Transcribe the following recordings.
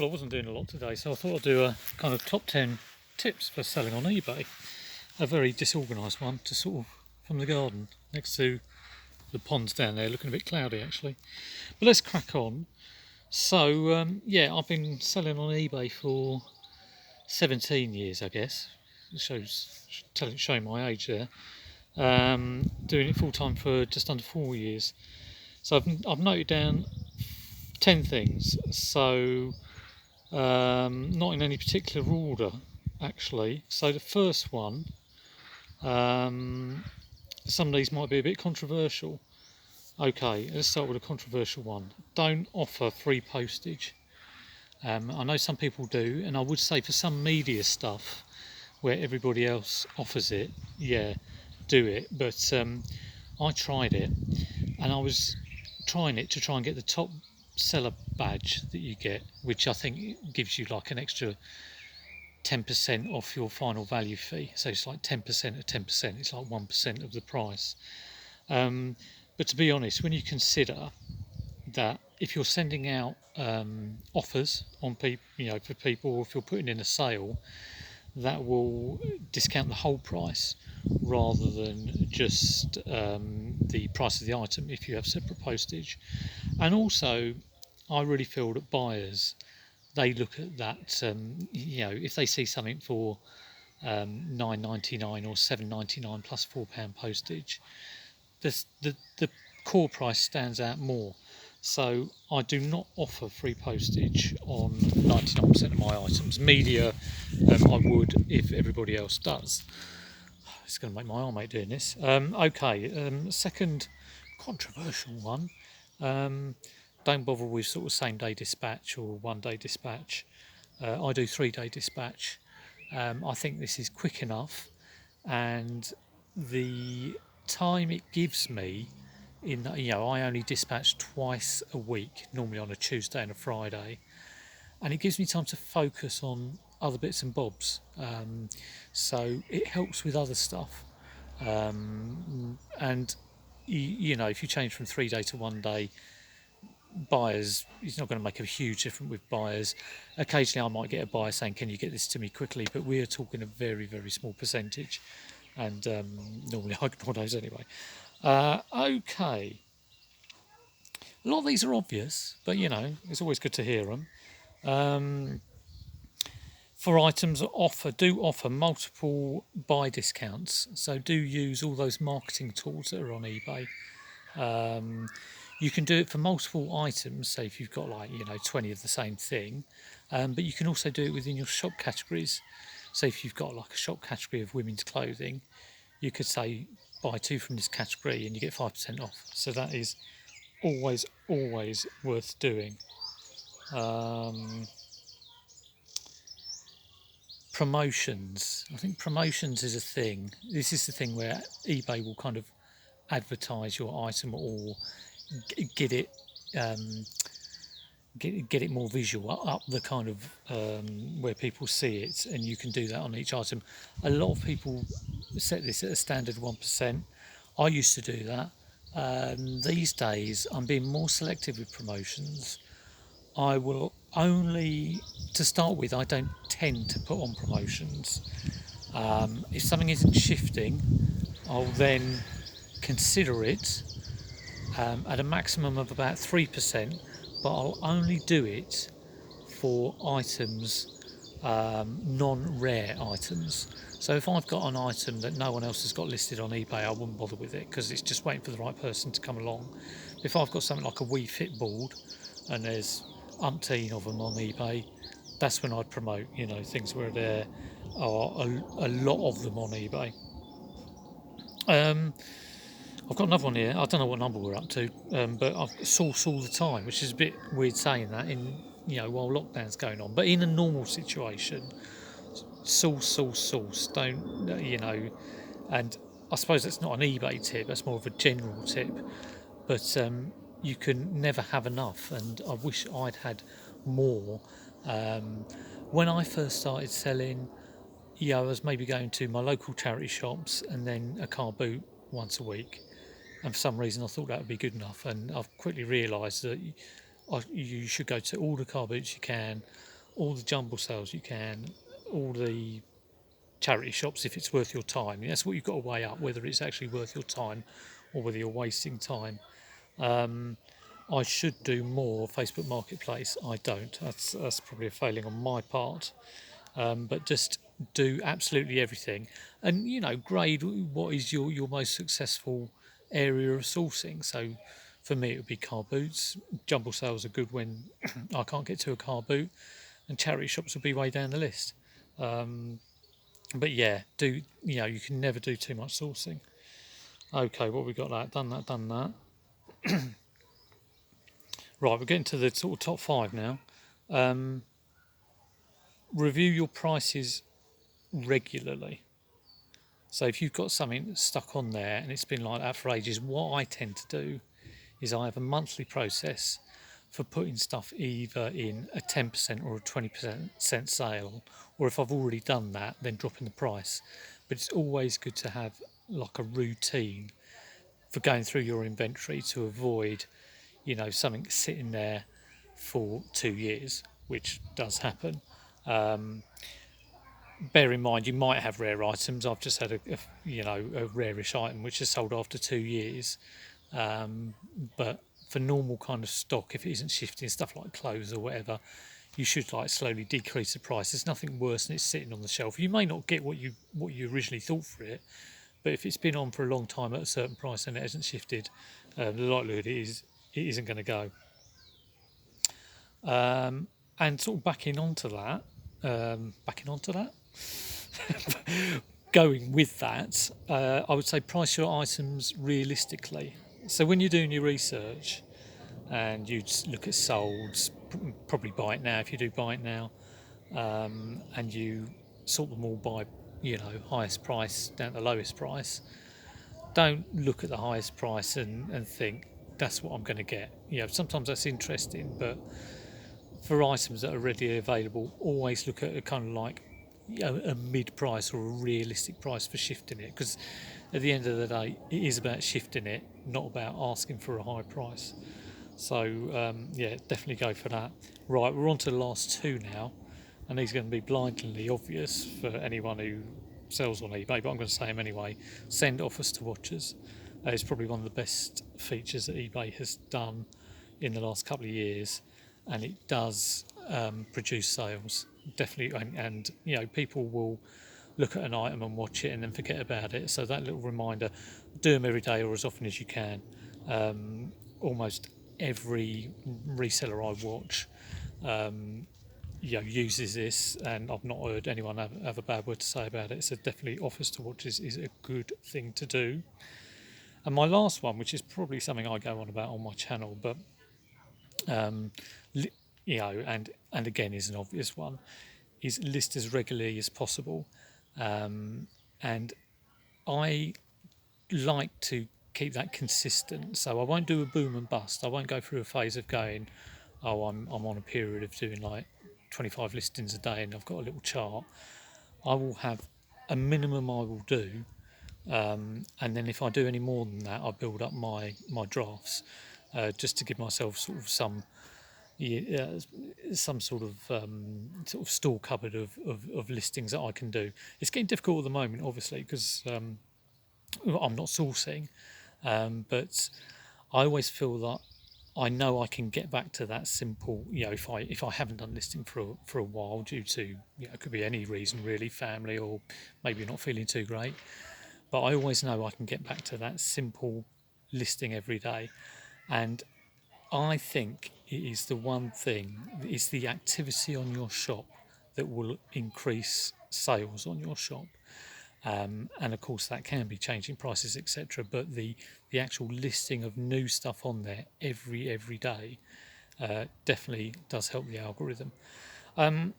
Well, I wasn't doing a lot today, so I thought I'd do a kind of top 10 tips for selling on eBay. A very disorganised one, just sort of from the garden next to the ponds down there, looking a bit cloudy actually. But let's crack on. So, yeah, I've been selling on eBay for 17 years, I guess. It showing my age there. Doing it full time for just under 4 years. So I've noted down 10 things. So not in any particular order, actually. So the first one, some of these might be a bit controversial. Okay, let's start with a controversial one. Don't offer free postage. I know some people do, and I would say for some media stuff where everybody else offers it, yeah, do it. But I tried it, and I was trying it to try and get the top seller badge that you get, which I think gives you like an extra 10% off your final value fee. So it's like 10% of 10%. It's like 1% of the price. But to be honest, when you consider that if you're sending out offers on people, for people, or if you're putting in a sale, that will discount the whole price rather than just the price of the item if you have separate postage. And also, I really feel that buyers, they look at that, if they see something for £9.99 or £7.99 plus £4 postage, the core price stands out more. So I do not offer free postage on 99% of my items. Media, I would if everybody else does. It's going to make my arm ache doing this. Second controversial one. Don't bother with sort of same day dispatch or 1 day dispatch. I do 3 day dispatch. I think this is quick enough, and the time it gives me I only dispatch twice a week, normally on a Tuesday and a Friday, and it gives me time to focus on other bits and bobs. So it helps with other stuff. And if you change from 3 day to 1 day, buyers, it's not going to make a huge difference with buyers. Occasionally I might get a buyer saying, can you get this to me quickly, but we're talking a very, very small percentage, and normally I ignore those anyway. Okay, a lot of these are obvious, but it's always good to hear them. For items that do offer multiple buy discounts, so do use all those marketing tools that are on eBay. You can do it for multiple items, say if you've got 20 of the same thing, but you can also do it within your shop categories. So if you've got like a shop category of women's clothing, you could say buy 2 from this category and you get 5% off. So that is always worth doing. Promotions. I think promotions is a thing. This is the thing where eBay will kind of advertise your item or get it more visual, up the kind of where people see it, and you can do that on each item. A lot of people set this at a standard 1%. I used to do that. These days I'm being more selective with promotions. I will only, to start with, I don't tend to put on promotions. If something isn't shifting, I'll then consider it at a maximum of about 3%, but I'll only do it for items, non-rare items. So if I've got an item that no one else has got listed on eBay, I wouldn't bother with it because it's just waiting for the right person to come along. If I've got something like a Wii Fit board and there's umpteen of them on eBay, that's when I'd promote, things where there are a lot of them on eBay. I've got another one here. I don't know what number we're up to, but I've source all the time, which is a bit weird saying that while lockdown's going on. But in a normal situation, source. Don't, and I suppose that's not an eBay tip, that's more of a general tip. But you can never have enough, and I wish I'd had more. When I first started selling, I was maybe going to my local charity shops and then a car boot once a week. And for some reason I thought that would be good enough, and I've quickly realised that you should go to all the car boots you can, all the jumble sales you can, all the charity shops if it's worth your time. That's what you've got to weigh up, whether it's actually worth your time or whether you're wasting time. I should do more Facebook Marketplace. I don't. That's probably a failing on my part. But just do absolutely everything, and grade what is your most successful area of sourcing. So for me, it would be car boots. Jumble sales are good when I can't get to a car boot, and charity shops would be way down the list. But yeah, you can never do too much sourcing. Okay, what we got that done that. Right, we're getting to the sort of top 5 now. Review your prices regularly. So if you've got something stuck on there and it's been like that for ages, what I tend to do is I have a monthly process for putting stuff either in a 10% or a 20% sale, or if I've already done that, then dropping the price. But it's always good to have like a routine for going through your inventory to avoid, something sitting there for 2 years, which does happen. Bear in mind, you might have rare items. I've just had a rarish item which is sold after 2 years. But for normal kind of stock, if it isn't shifting, stuff like clothes or whatever, you should like slowly decrease the price. There's nothing worse than it's sitting on the shelf. You may not get what you originally thought for it, but if it's been on for a long time at a certain price and it hasn't shifted, the likelihood it isn't going to go. And sort of backing onto that, going with that, I would say price your items realistically. So when you're doing your research and you look at solds, probably buy it now if you do buy it now, and you sort them all by highest price down to lowest price. Don't look at the highest price and think that's what I'm going to get. Sometimes that's interesting, but for items that are readily available, always look at a kind of like a mid price or a realistic price for shifting it, because at the end of the day it is about shifting it, not about asking for a high price. So yeah, definitely go for that. Right, we're on to the last 2 now, and these are going to be blindingly obvious for anyone who sells on eBay, but I'm going to say them anyway. Send offers to watchers. It's probably one of the best features that eBay has done in the last couple of years, and it does produce sales, definitely. And people will look at an item and watch it and then forget about it. So that little reminder, do them every day or as often as you can. Almost every reseller I watch uses this, and I've not heard anyone have a bad word to say about it. So definitely offers to watch is a good thing to do. And my last one, which is probably something I go on about on my channel, but and again is an obvious one, is list as regularly as possible. And I like to keep that consistent, so I won't do a boom and bust. I won't go through a phase of going, oh, I'm on a period of doing like 25 listings a day and I've got a little chart. I will have a minimum I will do, and then if I do any more than that, I build up my drafts, just to give myself sort of some sort of store cupboard of listings that I can do. It's getting difficult at the moment, obviously, because I'm not sourcing, but I always feel that I know I can get back to that simple. If I haven't done listing for a while due to it could be any reason really, family or maybe not feeling too great, but I always know I can get back to that simple listing every day, and I think it is the one thing. It's the activity on your shop that will increase sales on your shop. And of course that can be changing prices, etc. But the actual listing of new stuff on there every day definitely does help the algorithm.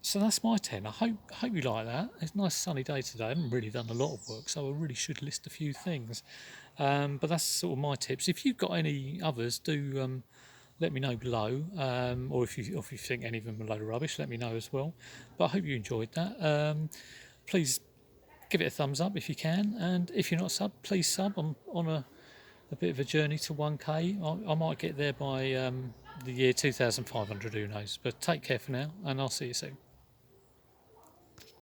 So that's my 10. I hope you like that. It's a nice sunny day today. I haven't really done a lot of work, so I really should list a few things. But that's sort of my tips. If you've got any others, do let me know below. Or if you think any of them are a load of rubbish, let me know as well. But I hope you enjoyed that. Please give it a thumbs up if you can, and if you're not sub, please sub. I'm on a bit of a journey to 1k. I might get there by the year 2500, who knows. But take care for now, and I'll see you soon.